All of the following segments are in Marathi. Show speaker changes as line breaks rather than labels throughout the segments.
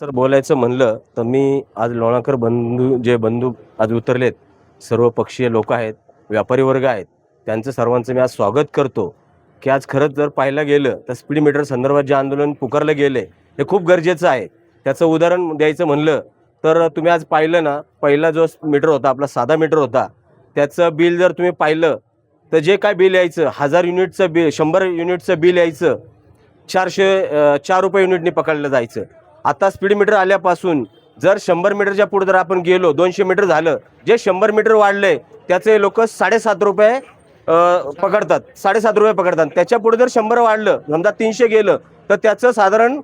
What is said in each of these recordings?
सर बोलायचं म्हणलं तर मी आज लोणाकर बंधू आज उतरलेत, सर्व पक्षीय लोक आहेत, व्यापारी वर्ग आहेत, त्यांचं सर्वांचं मी आज स्वागत करतो की आज खरंच जर पाहायला गेलं तर स्पीड मीटर संदर्भात जे आंदोलन पुकारलं गेले हे खूप गरजेचं आहे. त्याचं उदाहरण द्यायचं म्हणलं तर तुम्ही आज पाहिलं ना, पहिला जो मीटर होता आपला साधा मीटर होता, त्याचं बिल जर तुम्ही पाहिलं तर जे काय बिल यायचं 1000 युनिटचं बिल 100 युनिटचं बिल यायचं 4 रुपये युनिटनी पकडलं जायचं. आता स्पीड मीटर आल्यापासून जर 100 मीटरच्या पुढे जर आपण गेलो 200 मीटर झालं, जे 100 मीटर वाढले त्याचे लोक 7.5 रुपये पकडतात, 7.5 रुपये पकडतात. त्याच्या पुढे जर 100 वाढलं, समजा 300 गेलं तर त्याचं साधारण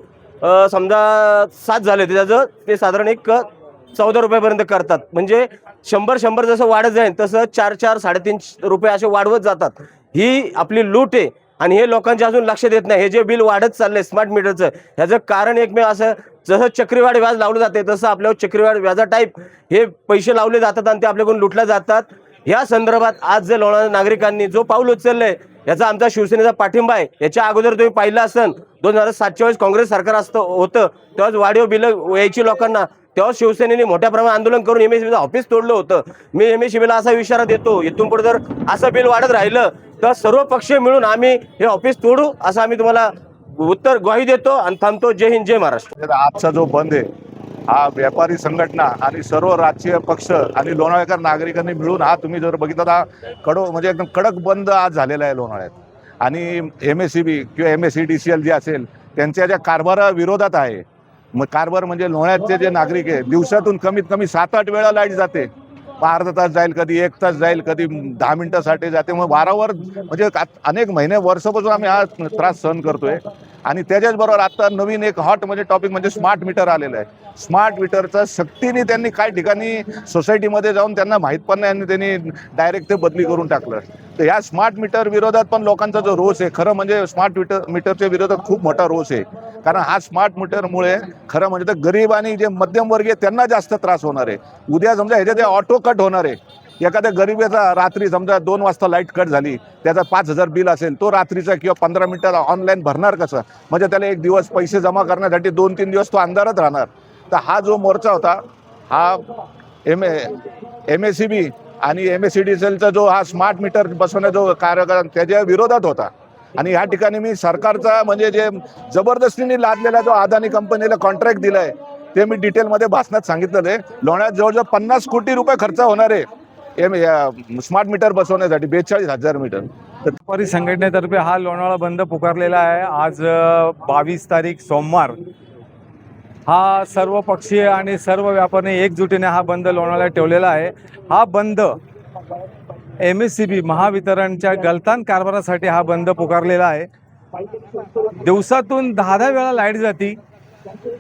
समजा 7 झाले त्याचं ते साधारण एक 14 रुपयापर्यंत करतात. म्हणजे 100 जसं वाढत जाईल तसं 4 3.5 रुपये असे वाढवत जातात. ही आपली लूट आहे आणि हे लोकांच्या अजून लक्ष देत नाही. हे जे बिल वाढत चाललंय स्मार्ट मीटरचं, ह्याचं कारण एकमेव असं, जसं चक्रीवाढ व्याज लावलं जाते तसं आपल्यावर चक्रीवाढ व्याजा टाईप हे पैसे लावले जातात आणि ते आपल्याकडून लुटल्या जातात. या संदर्भात आज जे लोणावळा नागरिकांनी जो पाऊल उचललंय याचा आमचा शिवसेनेचा पाठिंबा आहे. याच्या अगोदर तुम्ही पाहिलं असन 2007च्या वेळेस काँग्रेस सरकार होतं तेव्हाच वाढीव बिलं यायची लोकांना, तेव्हा शिवसेनेने मोठ्या प्रमाणात आंदोलन करून MSEBीचं ऑफिस तोडलं होतं. मी MSEBीला असा इशारा देतो, इथून पुढे जर असं बिल वाढत राहिलं तर सर्व पक्ष मिळून आम्ही हे ऑफिस तोडू असं आम्ही तुम्हाला उत्तर ग्वाही देतो आणि थांबतो. जय हिंद, जय महाराष्ट्र.
आजचा जो बंद आहे हा व्यापारी संघटना आणि सर्व राजकीय पक्ष आणि लोणावळेकर नागरिकांनी मिळून हा तुम्ही जर बघितला तर म्हणजे एकदम कडक बंद आज झालेला आहे लोणावळ्यात. आणि MSEB किंवा MSEDCL जे असेल त्यांच्या ज्या कारभारा विरोधात आहे. मग कारभार म्हणजे लोणावळ्याचे जे नागरिक आहे दिवसातून कमीत कमी 7-8 वेळा लाईट जाते. अर्धा तास जाईल, कधी 1 तास जाईल, कधी 10 मिनिटासाठी जाते. मग वारंवार म्हणजे अनेक महिने वर्षापासून आम्ही हा त्रास सहन करतोय. आणि त्याच्याचबरोबर आता नवीन एक हॉट म्हणजे टॉपिक म्हणजे स्मार्ट मीटर आलेलं आहे. स्मार्ट मीटरचा सक्तीने त्यांनी काही ठिकाणी सोसायटीमध्ये जाऊन त्यांना माहीत पण नाही आणि त्यांनी डायरेक्ट ते बदली करून टाकलं. तर ह्या स्मार्ट मीटर विरोधात पण लोकांचा जो रोष आहे, खरं म्हणजे स्मार्ट मीटरच्या विरोधात खूप मोठा रोष आहे. कारण हा स्मार्ट मीटरमुळे खरं म्हणजे तर गरीब आणि जे मध्यमवर्गीय त्यांना जास्त त्रास होणार आहे. उद्या समजा ह्याच्यात ऑटो कट होणार आहे. एखाद्या गरीबाचा रात्री समजा 2 वाजता लाईट कट झाली, त्याचा 5000 बिल असेल, तो रात्रीचा किंवा 15 मिनिटात ऑनलाईन भरणार कसं? म्हणजे त्याला 1 दिवस पैसे जमा करण्यासाठी 2-3 दिवस तो अंधारात राहणार. तर हा जो मोर्चा होता हा MSEB आणि MSEDCLचा जो हा स्मार्ट मीटर बसवण्याचा जो कार्यक्रम त्याच्या विरोधात होता. आणि ह्या ठिकाणी मी सरकारचा म्हणजे जे जबरदस्तीने लादलेला जो अदानी कंपनीला कॉन्ट्रॅक्ट दिलाय ते मी डिटेलमध्ये भाषणात सांगितलं आहे. लोणावळ्यात जवळजवळ 50 कोटी रुपये खर्च होणार आहे स्मार्ट मीटर बसवण्यासाठी, 42,000 मीटर.
व्यापारी संघटनेतर्फे हा लोणावळा बंद पुकारलेला आहे. आज 22 तारीख सोमवार हा सर्व पक्षीय आणि सर्व व्यापारी एकजुटीने हा बंद लोणावळ्यात ठेवलेला आहे. हा बंद MSEB महावितरणच्या गलतान कारभारासाठी हा बंद पुकारलेला आहे. दिवसातून 10 वेळा लाईट जाती.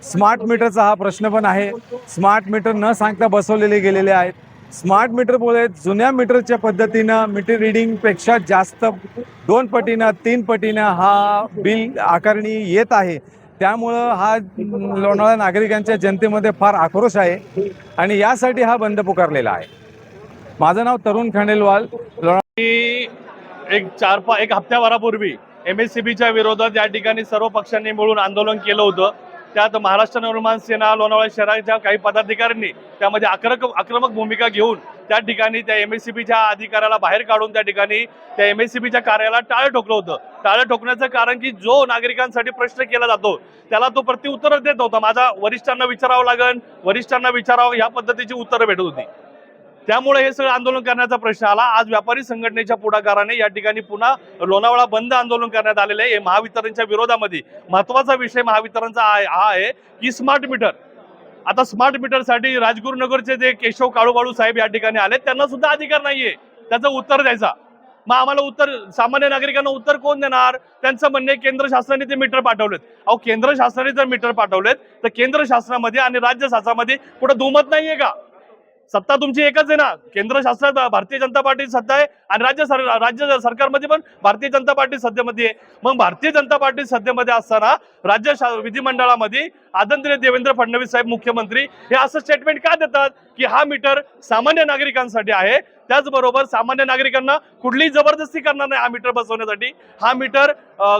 स्मार्ट मीटरचा हा प्रश्न पण आहे. स्मार्ट मीटर न सांगता बसवलेले गेलेले आहेत. स्मार्ट मीटरमुळे जुन्या मीटरच्या पद्धतीनं मीटर रिडिंगपेक्षा जास्त 2 पटीनं 3 पटीनं हा बिल आकारणी येत आहे. त्यामुळं हा लोणावळा नागरिकांच्या जनतेमध्ये फार आक्रोश आहे आणि यासाठी हा बंद पुकारलेला आहे. माझं नाव तरुण खंडेलवाल.
एक हप्त्याभरापूर्वी MSEBच्या विरोधात या ठिकाणी सर्व पक्षांनी मिळून आंदोलन केलं होतं. त्यात महाराष्ट्र नवनिर्माण सेना लोणावळा शहराच्या काही पदाधिकाऱ्यांनी त्यामध्ये आक्रमक भूमिका घेऊन त्या ठिकाणी त्या MSEBच्या अधिकाऱ्याला बाहेर काढून त्या ठिकाणी त्या MSEBच्या कार्याला टाळं ठोकलं होतं. टाळं ठोकण्याचं कारण की जो नागरिकांसाठी प्रश्न केला जातो त्याला तो प्रत्युत्तर देत होता. माझा वरिष्ठांना विचारावं लागेल, वरिष्ठांना विचारावं, ह्या पद्धतीची उत्तरं भेटत होती. त्यामुळे हे सगळं आंदोलन करण्याचा प्रश्न आला. आज व्यापारी संघटनेच्या पुढाकाराने या ठिकाणी पुन्हा लोणावळा बंद आंदोलन करण्यात आलेलं आहे. महावितरणच्या विरोधामध्ये महत्वाचा विषय महावितरणचा हा आहे की स्मार्ट मीटर. आता स्मार्ट मीटरसाठी राजगुरुनगरचे जे केशव काळूबाळू साहेब या ठिकाणी आले, त्यांना सुद्धा अधिकार नाहीये त्याचं उत्तर द्यायचा. मग आम्हाला उत्तर, सामान्य नागरिकांना उत्तर कोण देणार? त्यांचं म्हणणे केंद्र शासनाने ते मीटर पाठवलेत. अहो, केंद्र शासनाने जर मीटर पाठवलेत तर केंद्र शासनामध्ये आणि राज्य शासनामध्ये कुठं दुमत नाहीये का? सत्ता तुमची एकच आहे ना. केंद्र शासनात भारतीय जनता पार्टी सत्ता आहे आणि राज्य सरकारमध्ये पण भारतीय जनता पार्टी सत्तेमध्ये आहे. मग भारतीय जनता पार्टी सत्तेमध्ये असताना विधिमंडळामध्ये आदरणीय देवेंद्र फडणवीस साहेब मुख्यमंत्री हे असं स्टेटमेंट का देतात की हा मीटर सामान्य नागरिकांसाठी आहे. त्याचबरोबर सामान्य नागरिकांना कुठलीही जबरदस्ती करणार नाही हा मीटर बसवण्यासाठी. हा मीटर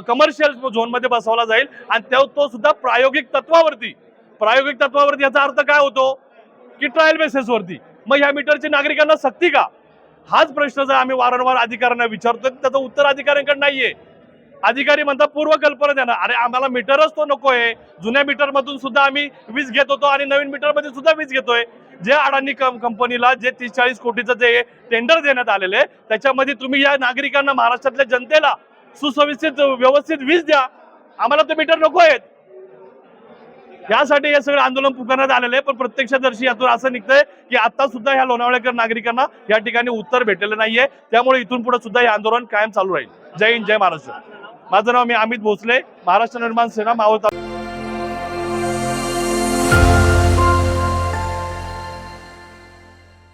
कमर्शियल झोनमध्ये बसवला जाईल आणि तो सुद्धा प्रायोगिक तत्वावरती. प्रायोगिक तत्वावरती याचा अर्थ काय होतो की ट्रायल बेसिसवरती. मग ह्या मीटरची नागरिकांना सक्ती का? हाच प्रश्न जर आम्ही वारंवार अधिकाऱ्यांना विचारतोय त्याचं उत्तर अधिकाऱ्यांकडे नाहीये. अधिकारी म्हणतात पूर्वकल्पना द्या ना. अरे आम्हाला मीटरच तो नकोय. जुन्या मीटर मधून सुद्धा आम्ही वीज घेत होतो आणि नवीन मीटर मध्ये सुद्धा वीज घेतोय. जे अडाणी कंपनीला जे 30-40 कोटीचं जे टेंडर देण्यात आलेलं आहे त्याच्यामध्ये तुम्ही या नागरिकांना महाराष्ट्रातल्या जनतेला सुव्यवस्थित व्यवस्थित वीज द्या. आम्हाला ते मीटर नको आहेत. यासाठी हे सगळं आंदोलन पुकारण्यात आलेलं आहे. पण प्रत्यक्षदर्शी यातून असं निघतंय की आता सुद्धा ह्या लोणावळेकर नागरिकांना या ठिकाणी उत्तर भेटलेलं नाहीये. त्यामुळे इथून पुढे सुद्धा हे आंदोलन कायम चालू राहील. जय हिंद, जय महाराष्ट्र. माझं नाव मी अमित भोसले, महाराष्ट्र निर्माण सेना, मावळ.